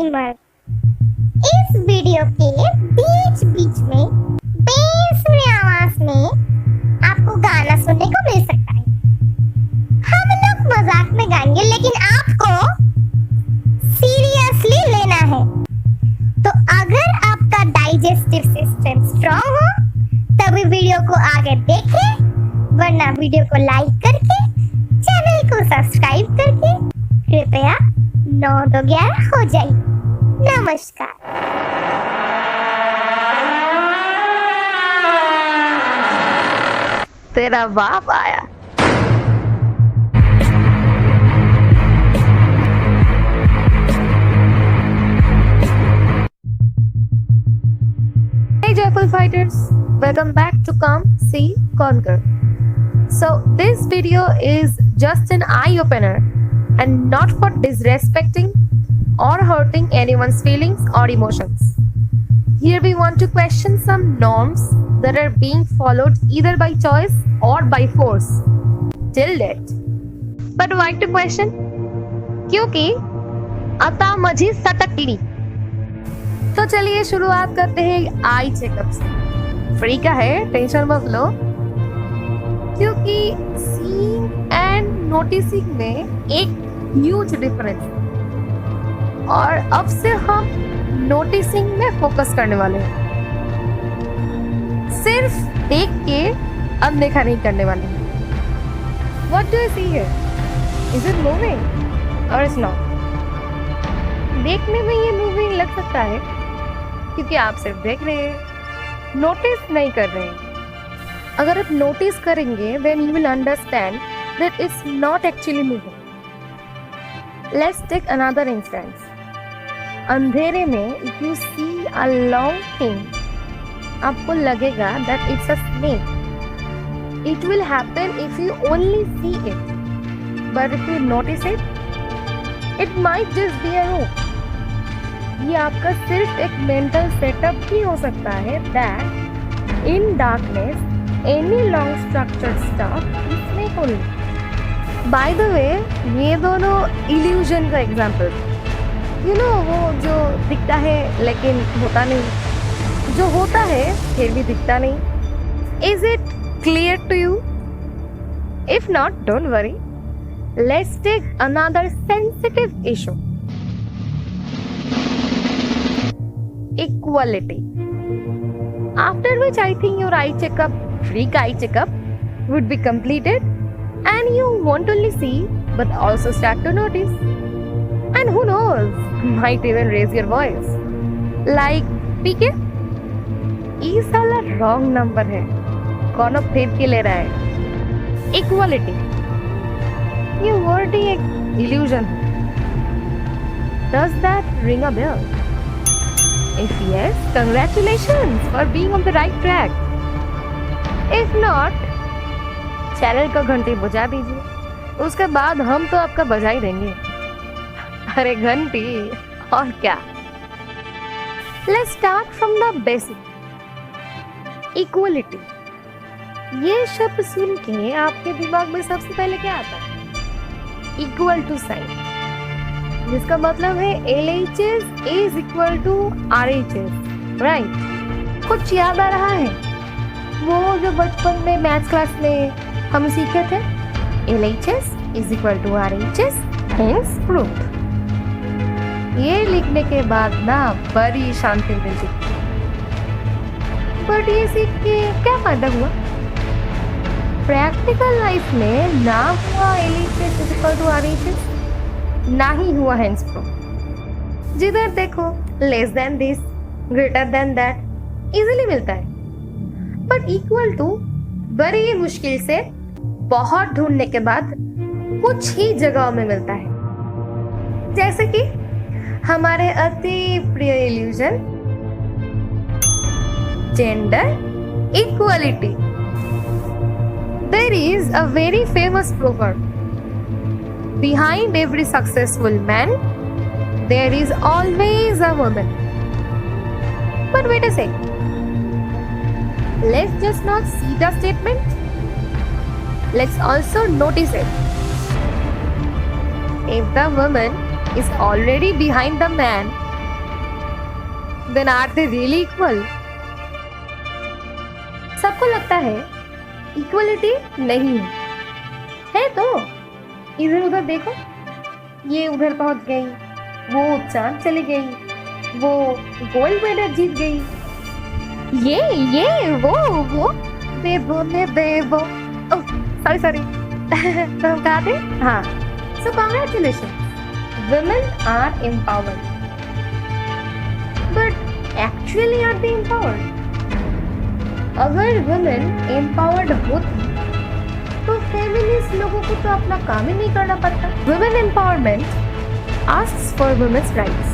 नहीं मर्द। इस वीडियो के बीच बीच में बेसुरी आवाज में आपको गाना सुनने को मिल सकता है। हम लोग मजाक में गाएंगे लेकिन आपको सीरियसली लेना है। तो अगर आपका डाइजेस्टिव सिस्टम स्ट्रांग हो तभी वीडियो को आगे देखें, वरना वीडियो को लाइक करके चैनल को सब्सक्राइब करके कृपया 9-11 हो जाइए। नमस्कार। तेरा बाप आया। Hey Joyful Fighters, welcome back to Come, See, Conquer. So this video is just an eye-opener and not for disrespecting or hurting anyone's feelings or emotions. Here we want to question some norms that are being followed either by choice or by force till date. But why to question? क्योंकि आता मझी सटकली। तो चलिए शुरुआत करते हैं eye checkup से। Free का है, टेंशन मत लो, क्योंकि सीइंग एंड नोटिसिंग में एक ह्यूज डिफरेंस है और अब से हम नोटिसिंग में फोकस करने वाले हैं। सिर्फ देख के अनदेखा नहीं करने वाले हैं। What do you see here? Is it moving or is not? देखने में ये मूविंग लग सकता है क्योंकि आप सिर्फ देख रहे हैं, नोटिस नहीं कर रहे हैं। अगर आप नोटिस करेंगे then you will understand that it's not actually moving. Let's take another instance. अंधेरे में if you see a long thing, आपको लगेगा that it's a snake. It will happen if you only see it. But if you notice it, it might just be a rope. ये आपका सिर्फ एक mental setup भी हो सकता है that in darkness any long structured stuff is snake only. By the way, ये दोनों illusion का एग्जाम्पल, you know, वो जो दिखता है लेकिन होता नहीं, जो होता है फिर भी दिखता नहीं। Is it clear to you? If not, don't worry. Let's take another sensitive issue. Equality. After which I think your eye checkup, freak eye checkup, would be completed and you won't only see but also start to notice. And who knows, might even raise your voice. Like, PK? ये साला wrong number है, कौन फेंक के ले रहा है? Equality. ये word ही एक illusion है। Does that ring a bell? If yes, congratulations for being on the right track. If not, channel का घंटी बजा दीजिए, उसके बाद हम तो आपका बजा ही देंगे। अरे घंटी और क्या। Let's start from the basic. Equality. ये शब्द सुन के आपके दिमाग में सबसे पहले क्या आता है? Equal to sign, जिसका मतलब है LHS is equal to RHS, right? कुछ याद आ रहा है? वो जो बचपन में मैथ्स क्लास में हम सीखे थे, LHS is equal to RHS, hence proof. ये लिखने के बाद ना बड़ी शांति मिलती। बट ये सीख के क्या फायदा हुआ? प्रैक्टिकल लाइफ में ना हुआ LHS is equal to RHS, ना ही हुआ hence proof। जिधर देखो less than this, greater than that, easily मिलता है। बट equal to बड़ी मुश्किल से बहुत ढूंढने के बाद कुछ ही जगहों में मिलता है। जैसे कि हमारे अति प्रिय illusion gender equality. There is a very famous proverb. Behind every successful man, there is always a woman. But wait a sec. Let's just not see the statement. Let's also notice it. If the woman is already behind the man, then are they really equal? सबको लगता है equality नहीं है तो इधर उधर देखो, ये उधर पहुंच गई, वो चांद चली गई, वो गोल्ड मेडल जीत गई, ये वो देवो ने देवो, सॉरी तो हम कहा थे, हाँ, so congratulation, women are empowered, but actually are they empowered? अगर women empowered होती तो फेमिनिस्ट लोगों को तो अपना काम ही नहीं करना पड़ता। Women empowerment asks for women's rights,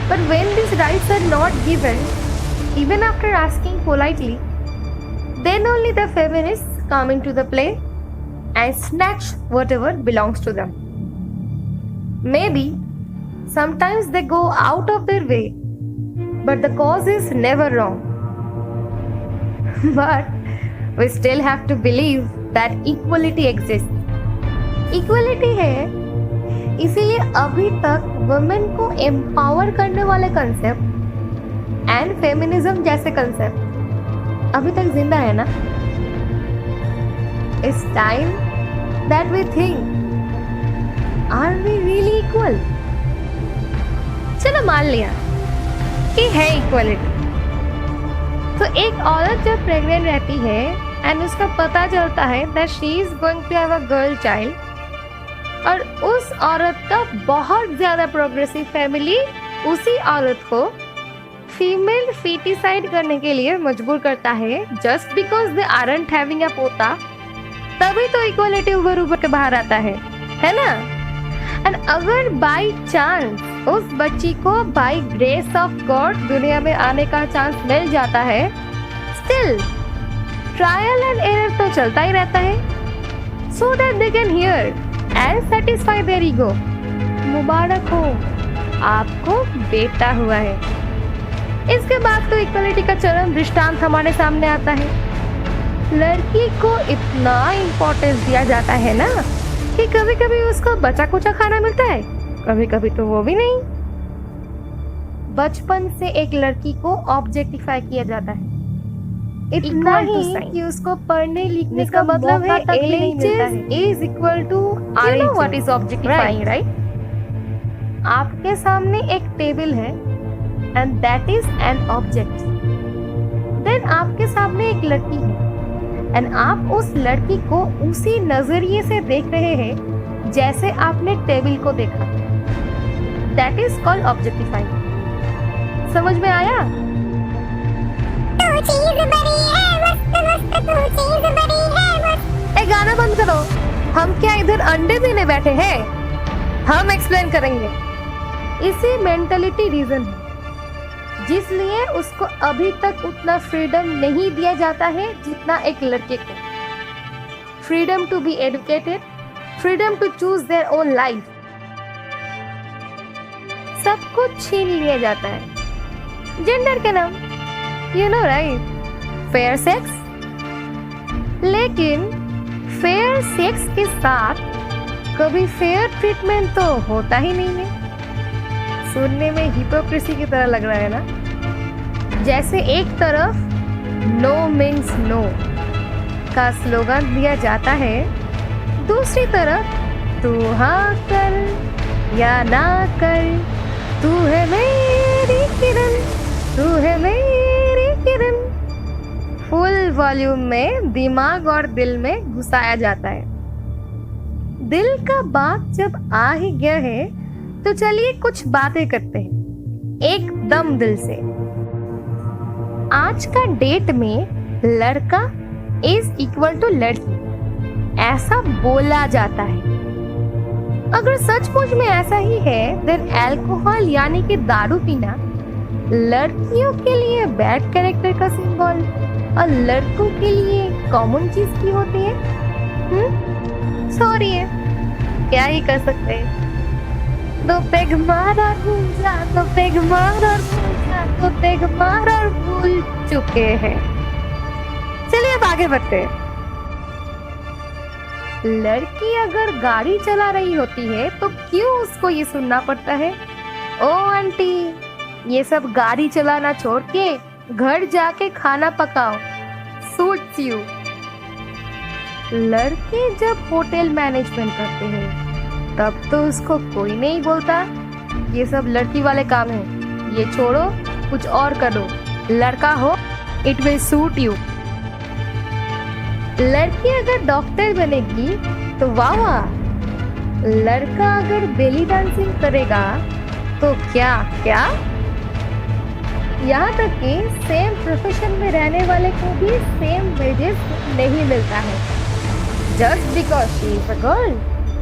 but when these rights are not given, even after asking politely, then only the feminists come into the play and snatch whatever belongs to them. Maybe sometimes they go out of their way, but the cause is never wrong. But we still have to believe that equality exists. Equality है, इसीलिए अभी तक women को empower करने वाले concept and feminism जैसे concept अभी तक जिंदा है ना। It's time that we think, are we really equal? चलो मान लिया कि है इक्वलिटी, तो एक औरत जब प्रेग्नेंट रहती है एंड उसका पता चलता है that she is going to have a girl child, और उस औरत का बहुत ज्यादा प्रोग्रेसिव फैमिली उसी औरत को फीमेल फीटिसाइड करने के लिए मजबूर करता है just because they aren't having a पोता, तभी तो इक्वालिटी उभर के बाहर आता है ना। एंड अगर बाई चांस उस बच्ची को बाई ग्रेस ऑफ गॉड दुनिया में आने का चांस मिल जाता है, स्टिल ट्रायल एंड एरर तो चलता ही रहता है, so that they can hear and satisfy their ego. मुबारक हो, आपको बेटा हुआ है। इसके बाद तो इक्वलिटी का चरम दृष्टांत हमारे सामने आता है। लड़की को इतना इम्पोर्टेंस दिया जाता है ना कि कभी कभी उसको बचा कुचा खाना मिलता है, कभी कभी तो वो भी नहीं। बचपन से एक लड़की को ऑब्जेक्टिफाई किया जाता है, इतना ही कि उसको पढ़ने लिखने का मतलब है LHS is equal to RHS. You know what is objectifying, right? आपके सामने एक टेबल है and that is an object. Then आपके सामने एक लड़की है and आप उस लड़की को उसी नजरिए से देख रहे हैं जैसे आपने टेबल को देखा। That is called objectifying. समझ में आया? तू चीज बड़ी है मस्त मस्त, तू चीज बड़ी है मस्त। ए गाना बंद करो, हम क्या इधर अंडे देने बैठे हैं? हम एक्सप्लेन करेंगे। इसी मेंटालिटी रीजन है जिसलिए उसको अभी तक उतना फ्रीडम नहीं दिया जाता है जितना एक लड़के को। Freedom to be educated, freedom to choose their own life, सब कुछ छीन लिया जाता है जेंडर के नाम, you know right, fair sex. लेकिन फेयर सेक्स के साथ कभी फेयर ट्रीटमेंट तो होता ही नहीं है। सुनने में हिपोक्रेसी की तरह लग रहा है ना, जैसे एक तरफ नो मीन्स नो का स्लोगन दिया जाता है, दूसरी तरफ तू हाँ कर या ना कर, तू है मेरी किरण, तू है मेरी किरण, फुल वॉल्यूम में दिमाग और दिल में घुसाया जाता है। दिल का बात जब आ ही गया है तो चलिए कुछ बातें करते हैं एकदम दिल से। आज का डेट में लड़का इज इक्वल टू लड़की, ऐसा बोला जाता है। अगर सचमुच में ऐसा ही है देन अल्कोहल यानी कि दारू पीना लड़कियों के लिए बैड कैरेक्टर का सिंबल और लड़कों के लिए कॉमन चीज की होती है। सॉरी है, क्या ही कर सकते हैं। दो पेग मार और भूल जा, दो पेग मार और भूल जा, दो पेग मार और भूल चुके हैं। चलिए अब आगे बढ़ते हैं। लड़की अगर गाड़ी चला रही होती है तो क्यों उसको ये सुनना पड़ता है, ओ आंटी ये सब गाड़ी चलाना छोड़ के घर जाके खाना पकाओ, सूट्स यू। लड़के जब होटल मैनेजमेंट करते हैं तब तो उसको कोई नहीं बोलता, ये सब लड़की वाले काम है, ये छोड़ो कुछ और करो, लड़का हो इट विल सूट यू। लड़की अगर डॉक्टर बनेगी तो वाह वाह, लड़का अगर बेली डांसिंग करेगा तो क्या क्या। यहाँ तक कि सेम प्रोफेशन में रहने वाले को भी सेम वेजेस नहीं मिलता है, just because she is a girl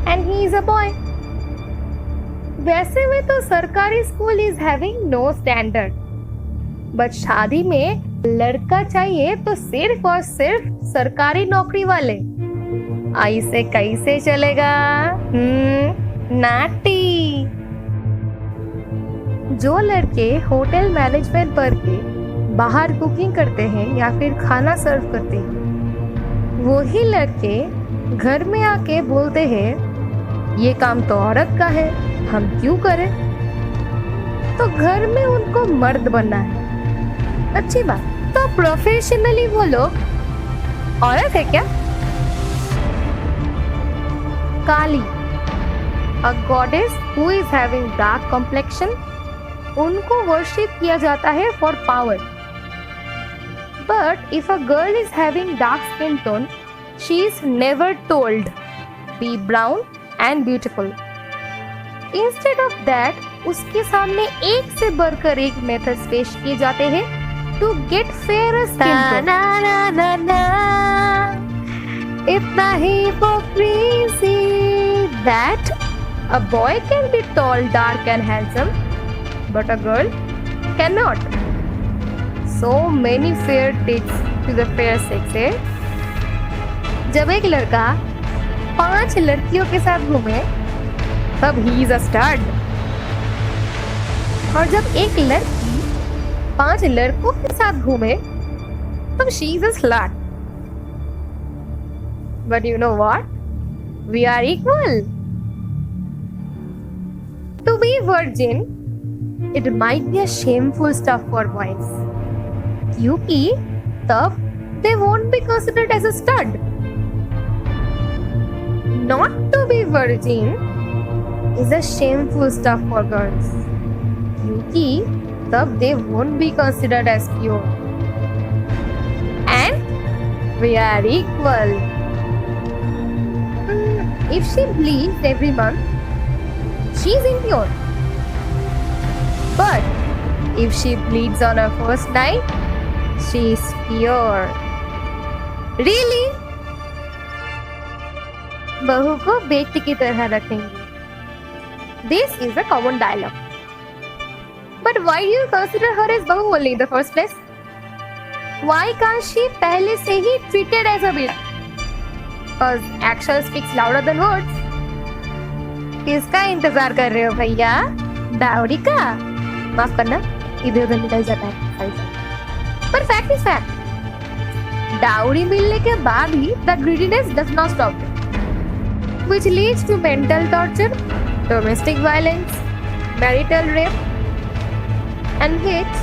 and he is a boy. वैसे में तो सरकारी school is having no standard, but शादी में लड़का चाहिए तो सिर्फ और सिर्फ सरकारी नौकरी वाले। ऐसे कैसे चलेगा? नाटी। जो लड़के होटल मैनेजमेंट पढ़ के बाहर कुकिंग करते हैं या फिर खाना सर्व करते हैं, वही लड़के घर में आके बोलते हैं ये काम तो औरत का है, हम क्यों करें। तो घर में उनको मर्द बनना है, अच्छी बात। तो प्रोफेशनली वो लोग औरत है क्या? काली, a goddess who is having dark complexion, उनको वर्शिप किया जाता है for power. But if a girl is having dark skin tone, she is never told be brown and beautiful. Instead of that, उसके सामने एक से बढ़कर एक मेथड्स पेश किए जाते हैं to get fairer skin tone. ना ना ना ना, इतना hypocrisy that a boy can be tall, dark and handsome, but a girl cannot. So many fair tricks to the fair sex है। जब एक लड़का 5 लड़कियों के साथ घूमे तब he is a stud, और जब एक लड़की 5 लड़कों के साथ घूमे तब she is a slut. But you know what? We are equal. To be virgin, it might be a shameful stuff for boys, क्योंकि तब they won't be considered as a stud. Not to be virgin is a shameful stuff for girls, क्योंकि तब they won't be considered as pure. And we are equal. If she bleeds every month, she is impure. But if she bleeds on her first night, she is pure. Really? बहू को बेटी की तरह रखेंगे. This is a common dialogue. But why do you consider her as बहू only in the first place? Why can't she पहले से ही treated as a bitch? Because action speaks louder than words. किसका इंतजार कर रहे हो भैया? डाउरी का? माफ करना, इधर उधर निकल जाता है। पर फैक्ट इज फैक्ट, डाउरी मिलने के बाद ही the greediness does not stop, which leads to mental torture, domestic violence, marital rape, and which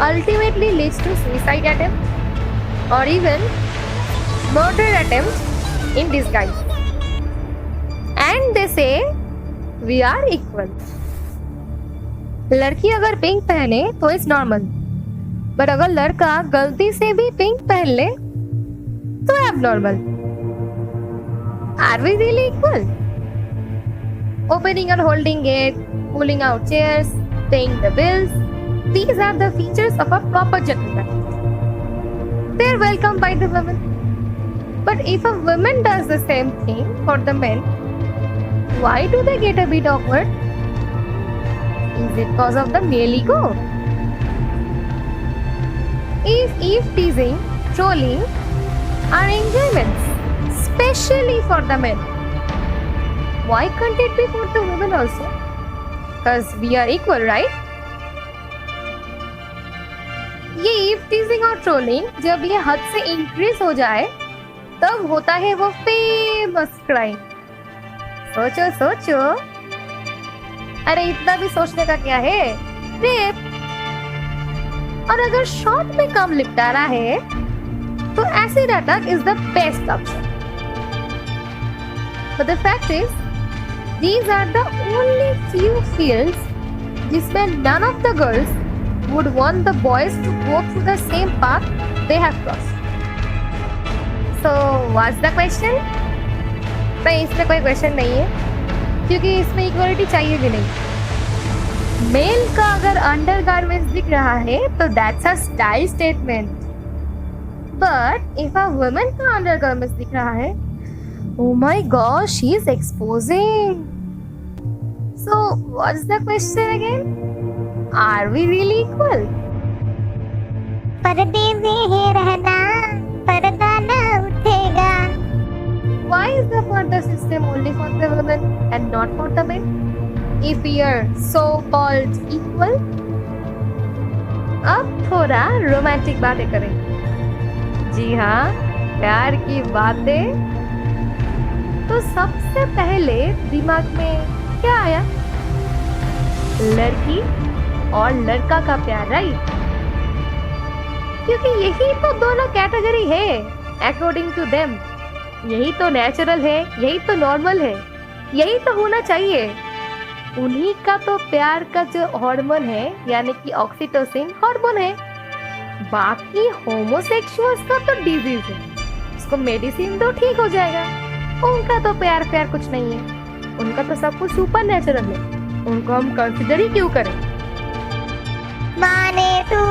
ultimately leads to suicide attempt or even murder attempt in disguise. And they say we are equal. लड़की अगर pink पहने तो it's normal, but अगर लड़का गलती से भी pink पहन ले तो abnormal. Are we really equal? Opening and holding it, pulling out chairs, paying the bills, these are the features of a proper gentleman. They are welcomed by the women. But if a woman does the same thing for the men, why do they get a bit awkward? Is it because of the male ego? If teasing, trolling are enjoyments, especially for the men, why can't it be for the women also? Because we are equal, right? ये if teasing और trolling जब ये हद से increase हो जाए तब होता है वो फेमस क्राइम. सोचो सोचो, अरे इतना भी सोचने का क्या है, रेप। और अगर शॉर्ट में काम निपटाना है तो acid attack is the best option. But the fact is, these are the only few fields जिसमें none of the girls would want the boys to go through the same path they have crossed. So, what's the question? नहीं, इसमें कोई question नहीं है क्योंकि इसमें equality चाहिए भी नहीं। मेल का अगर अंडरगारमेंट्स दिख रहा है तो that's a style statement, but if a woman का अंडरगारमेंट्स दिख रहा है, oh my gosh, she is exposing. So, what's the question again? Are we really equal? पर्दे में ही रहना, पर्दा न उठेगा। Why is the further system only for the women and not for the men? If we are so-called equal? अब थोड़ा romantic बातें करें। जी हाँ, प्यार की बातें। तो सबसे पहले दिमाग में क्या आया? लड़की और लड़का का प्यार, राइट? क्योंकि यही तो दोनों कैटेगरी है अकॉर्डिंग टू देम। यही तो नेचुरल है, यही तो नॉर्मल है, यही तो होना चाहिए। उन्हीं का तो प्यार का जो हार्मोन है यानी कि ऑक्सीटोसिन हार्मोन है। बाकी होमोसेक्सुअल्स का तो डिजीज है, उसको मेडिसिन तो ठीक हो जाएगा। उनका तो प्यार कुछ नहीं है, उनका तो सब कुछ सुपर नेचुरल है। उनको हम कंसिडर ही क्यों करें? माने तू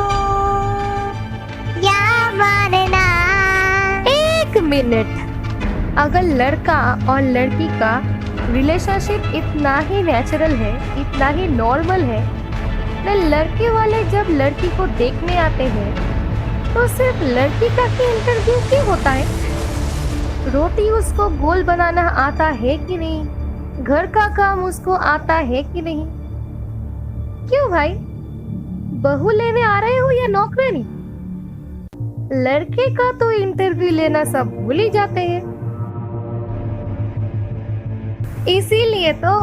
या मानना। एक मिनट, अगर लड़का और लड़की का रिलेशनशिप इतना ही नेचुरल है, इतना ही नॉर्मल है, तो लड़के वाले जब लड़की को देखने आते हैं तो सिर्फ लड़की का ही इंटरव्यू क्यों होता है? रोटी उसको गोल बनाना आता है कि नहीं? घर का काम उसको आता है कि नहीं? क्यों भाई, बहू लेने आ रहे हो या नौकरानी? लड़के का तो इंटरव्यू लेना सब भूल ही जाते हैं। इसीलिए तो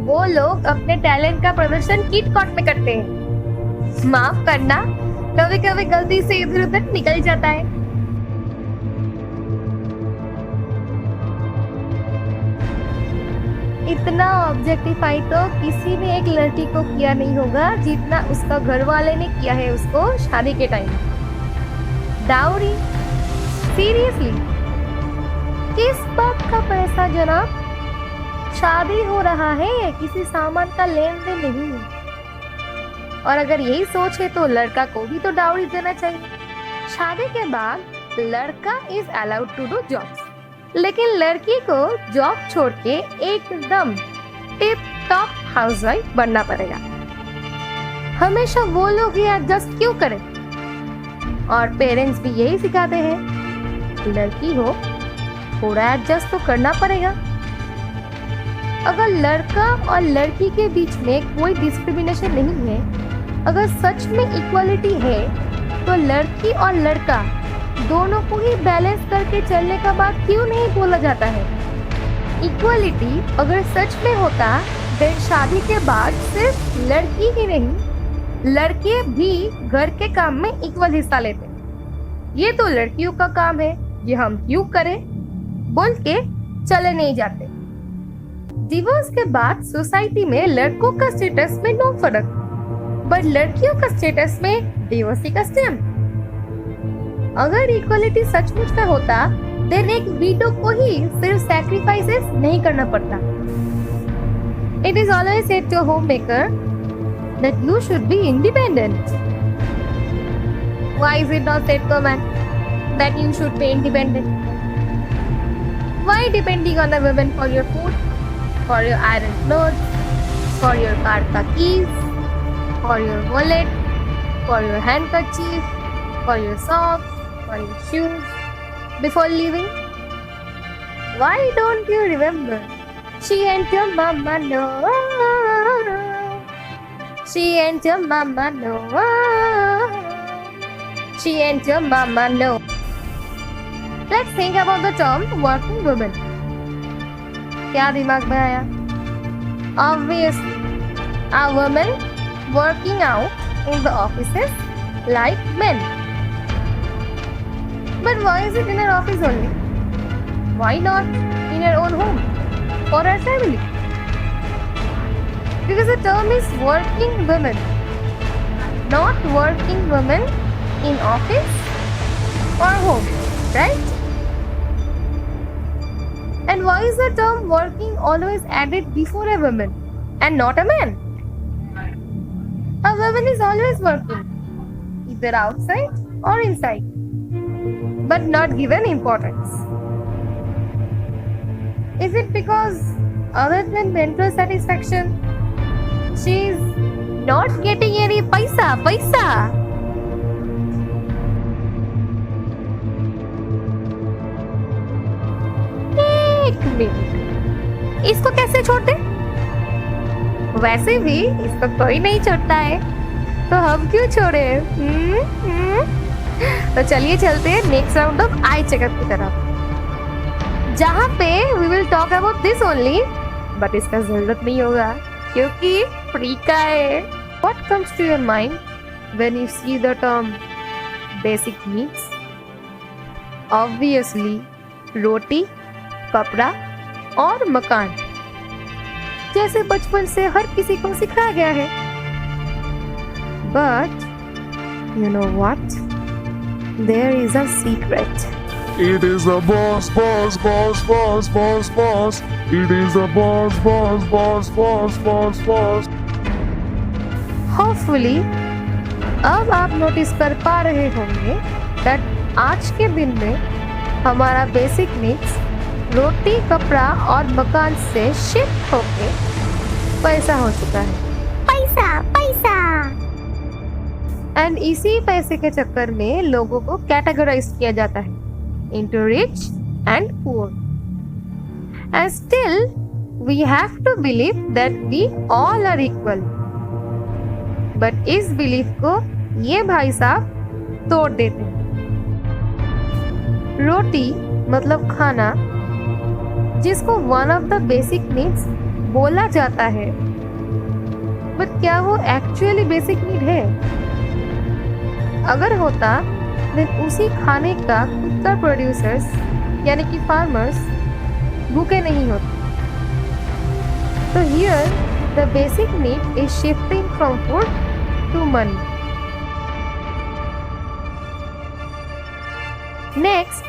वो लोग अपने टैलेंट का प्रदर्शन किट कॉट में करते हैं। माफ करना, कभी कभी गलती से इधर उधर निकल जाता है। इतना ऑब्जेक्टिफाई तो किसी ने एक लड़की को किया नहीं होगा जितना उसका घर वाले ने किया है उसको शादी के टाइम। डाउरी, सीरियसली, किस बात का पैसा जनाब? शादी हो रहा है, किसी सामान का लेन देन नहीं। और अगर यही सोच है तो लड़का को भी तो डाउरी देना चाहिए। शादी के बाद लड़का is allowed to do jobs, लेकिन लड़की को जॉब छोड़ के एकदम टिप टॉप हाउसवाइफ बनना पड़ेगा। हमेशा वो लोग ही एडजस्ट क्यों करें? और पेरेंट्स भी यही सिखाते हैं, लड़की हो थोड़ा एडजस्ट तो करना पड़ेगा। अगर लड़का और लड़की के बीच में कोई डिस्क्रिमिनेशन नहीं है, अगर सच में इक्वालिटी है, तो लड़की और लड़का दोनों को ही बैलेंस करके चलने का बात क्यों नहीं बोला जाता है? इक्वालिटी अगर सच में होता देन शादी के बाद सिर्फ लड़की ही नहीं, लड़के भी घर के काम में इक्वल हिस्सा लेते। ये तो लड़कियों का काम है, ये हम क्यों करें बोल के चले नहीं जाते। डिवोर्स के बाद सोसाइटी में लड़कों का स्टेटस में नो फर्क, बट लड़कियों का स्टेटस में डिवोर्सी का स्टैम्प। अगर इक्वालिटी सचमुच में होता देन एक वीडो को ही सिर्फ सैक्रिफाइसेस नहीं करना पड़ता। It is always said to home maker that you should be independent. Why is it not said to a man that you should be independent? Why depending on the women for your food, for your iron clothes, for your car का keys, for your wallet, for your handkerchief, for your socks, for your shoes, before leaving? Why don't you remember? She ain't your mama, no. She ain't your mama, no. She ain't your mama, no. Let's think about the term working woman. क्या दिमाग में आया? Obviously, a woman working out in the offices like men. But why is it in our office only? Why not in our own home or our family? Because the term is working women, not working women in office or home, right? And why is the term working always added before a woman and not a man? A woman is always working, either outside or inside, but not given importance. Is it because other than mental satisfaction, she is not getting any paisa? एक minute, इसको कैसे छोड़ दे? वैसे भी इसको कोई नहीं छोड़ता है, तो हम क्यों छोड़े? तो चलिए चलते हैं next round of eye checkup की तरफ, जहाँ पे we will talk about this only, but इसका जरूरत नहीं होगा क्योंकि फ्री का है. What comes to your mind when you see the term basic needs? Obviously, रोटी, कपड़ा और मकान, जैसे बचपन से हर किसी को सिखाया गया है. But you know what? There is a secret. It is the boss. It is the boss. Hopefully, अब आप नोटिस कर पा रहे होंगे that आज के दिन में हमारा बेसिक नीड्स रोटी, कपड़ा और मकान से शिफ्ट होके पैसा हो चुका है. पैसा. एंड इसी पैसे के चक्कर में लोगों को कैटेगराइज किया जाता है into rich and poor. And still, we have to believe that we all are equal. But इस बिलीफ को ये भाई साहब तोड़ देते हैं. रोटी मतलब खाना, जिसको one of the basic needs बोला जाता है, बट क्या वो एक्चुअली बेसिक नीड है? अगर होता देन उसी खाने का खुद का प्रोड्यूसर्स यानी कि फार्मर्स भूखे नहीं होते. तो here the basic need is shifting from food to money. Next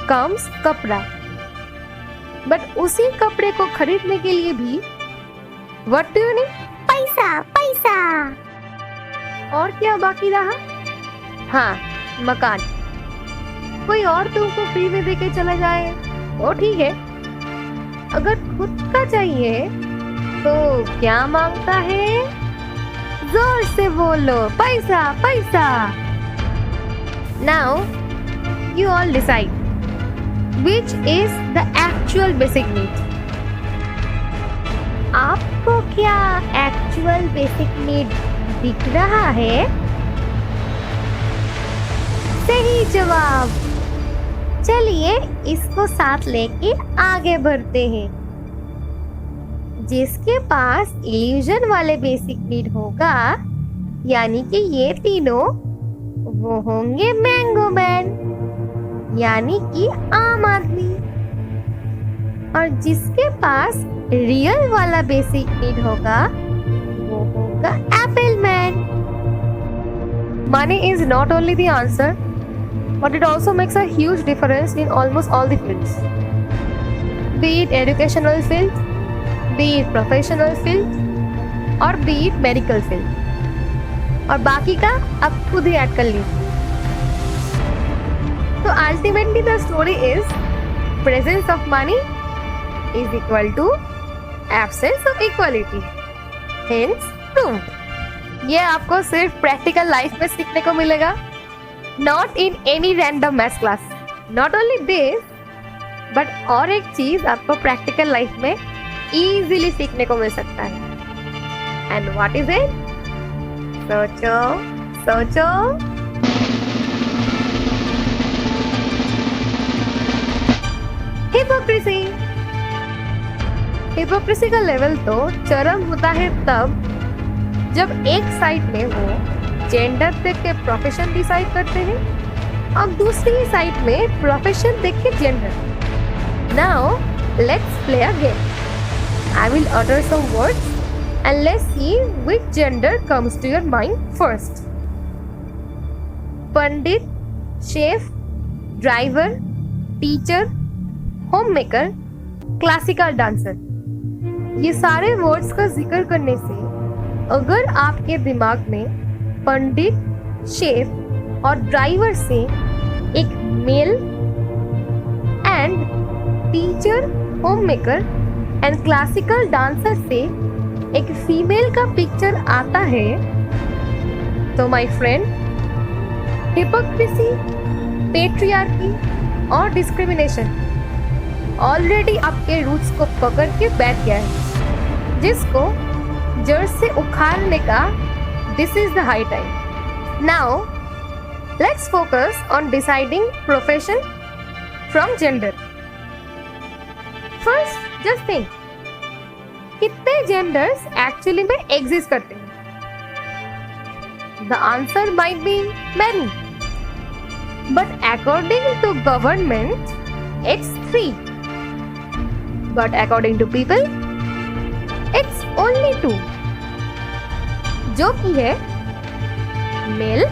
comes कपड़ा, बट उसी कपड़े को खरीदने के लिए भी व्हाट डू यू नीड? पैसा. और क्या बाकी रहा? हाँ, मकान. कोई और तुमको फ्री में देके चला जाए वो ठीक है, अगर खुद का चाहिए तो क्या मांगता है? जोर से बोलो, पैसा. Now you all decide which is the actual basic need. आपको क्या एक्चुअल बेसिक नीड दिख रहा है? सही जवाब. चलिए इसको साथ लेके आगे बढ़ते हैं. जिसके पास इल्यूजन वाले बेसिक नीड होगा, यानी कि ये तीनों, वो होंगे मैंगो मैन, यानी कि आम आदमी. और जिसके पास रियल वाला बेसिक नीड होगा, वो होगा Apple man. Money is not only the answer, but it also makes a huge difference in almost all the fields. Be it educational field, be it professional field, or be it medical field. और बाकी का अब खुद ही add कर लीजिए. तो ultimately the story is presence of money is equal to absence of equality. Hence proved. ये आपको सिर्फ प्रैक्टिकल लाइफ में सीखने को मिलेगा, not in any random maths class. Not only this, but और एक चीज आपको प्रैक्टिकल लाइफ में इजीली सीखने को मिल सकता है. And what is it? सोचो. हिपोक्रेसी का लेवल तो चरम होता है तब जब एक साइड में वो जेंडर देख के प्रोफेशन डिसाइड करते हैं और दूसरी साइड में प्रोफेशन देख के gender. Now let's play a game. I will utter some words and let's see which gender comes to your mind first. Pandit, chef, driver, teacher, homemaker, classical dancer. ये सारे words का जिक्र करने से अगर आपके दिमाग में पंडित, शेफ और ड्राइवर से एक male and teacher, homemaker and classical dancer से एक फीमेल का पिक्चर आता है तो माय फ्रेंड, हिपोक्रेसी, पेट्रियार्की और डिस्क्रिमिनेशन ऑलरेडी आपके रूट्स को पकड़ के बैठ गया है, जिसको जड़ से उखाड़ने का this is the high time. Now let's focus on deciding profession from gender. First just think, कितने जेंडर्स एक्चुअली में एग्जिस्ट करते हैं? The answer might be many, but according to government it's 3, but according to people it's only 2, जो कि है male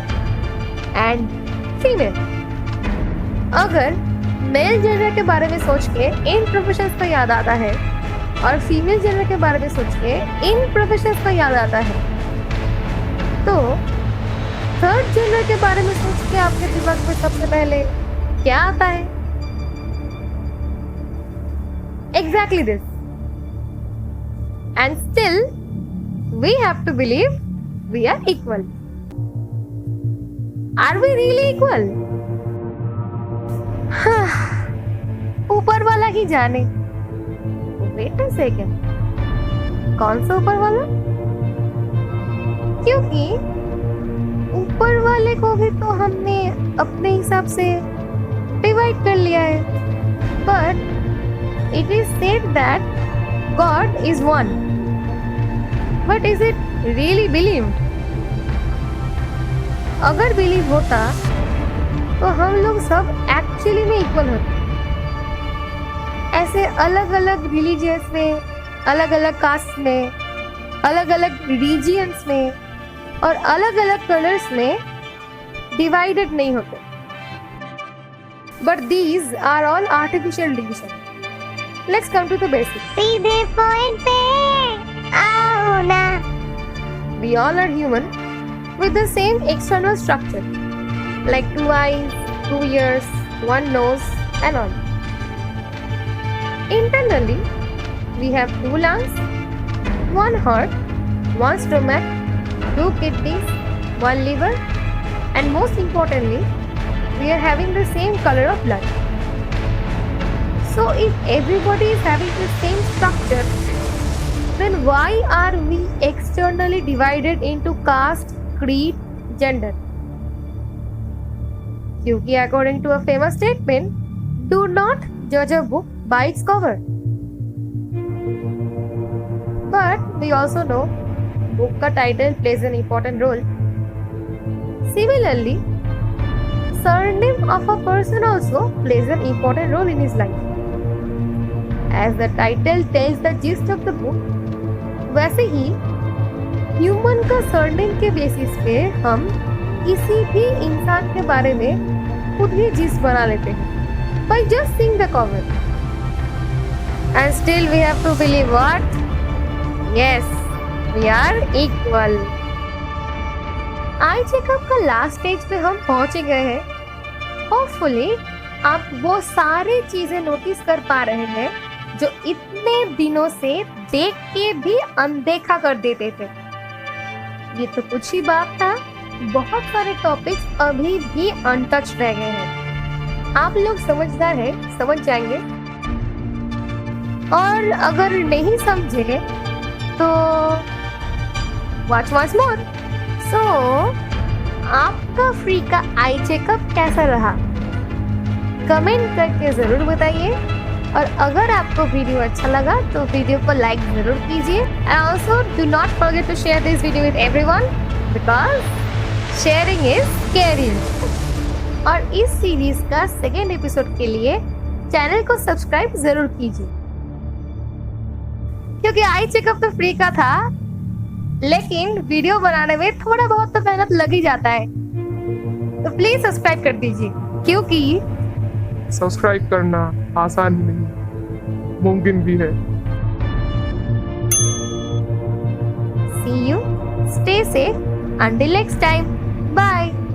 and female. अगर male gender के बारे में सोच के इन प्रोफेशंस का याद आता है और फीमेल जेंडर के बारे में सोच के इन प्रोफेशंस का याद आता है, तो थर्ड जेंडर के बारे में सोच के आपके दिमाग में सबसे पहले क्या आता है? Exactly this. And still we have to believe we are equal. Are we really equal? ऊपर वाला ही जाने। वेट अ सेकंड, कौन सा ऊपर वाला? क्योंकि ऊपर वाले को भी तो हमने अपने हिसाब से डिवाइड कर लिया है, but it is said that God is one, but is it really believed? अगर बिलीव होता तो हम लोग सब एक्चुअली में इक्वल होते। ऐसे अलग अलग रिलीजियंस में, अलग अलग कास्ट में, अलग अलग रीजियंस में और अलग अलग कलर्स में डिवाइडेड नहीं होते। But these are all artificial division. Let's come to the basic. सीधे पॉइंट पे आओ ना। We all are human with the same external structure, like 2 eyes, 2 ears, 1 nose, and all. Internally, we have 2 lungs, 1 heart, 1 stomach, 2 kidneys, 1 liver, and most importantly, we are having the same color of blood. So, if everybody is having the same structure, then why are we externally divided into caste, creed, gender? क्योंकि according to a famous statement, do not judge a book by its cover. But we also know book का title plays an important role. Similarly, surname of a person also plays an important role in his life. As the title tells the gist of the book, वैसे ही human का surname के basis पे हम किसी भी इंसान के बारे में खुद ही जिस बना लेते हैं by just seeing the cover. And still we have to believe what? Yes, we are equal. Eye checkup का लास्ट स्टेज पे हम पहुंच गए हैं। होपफुली आप वो सारी चीजें नोटिस कर पा रहे हैं जो इतने दिनों से देख के भी अनदेखा कर देते थे। ये तो कुछ ही बात था, बहुत सारे टॉपिक्स अभी भी अनटच रह गए हैं। आप लोग समझदार हैं, समझ जाएंगे, और अगर नहीं समझे तो वॉच वॉच मोर। सो आपका फ्री का आई चेकअप कैसा रहा? कमेंट करके जरूर बताइए। और अगर आपको वीडियो अच्छा लगा तो वीडियो को लाइक जरूर कीजिए and also do not forget to share this video with everyone because sharing is caring. और इस सीरीज का सेकेंड एपिसोड के लिए चैनल को सब्सक्राइब जरूर कीजिए क्योंकि आई चेकअप तो फ्री का था, लेकिन वीडियो बनाने में थोड़ा बहुत तो मेहनत लग ही जाता है, तो प्लीज सब्सक्राइब कर दीजिए क्योंकि सब्सक्राइब करना आसान नहीं, मुमकिन भी है। See you, stay safe, until next time, bye.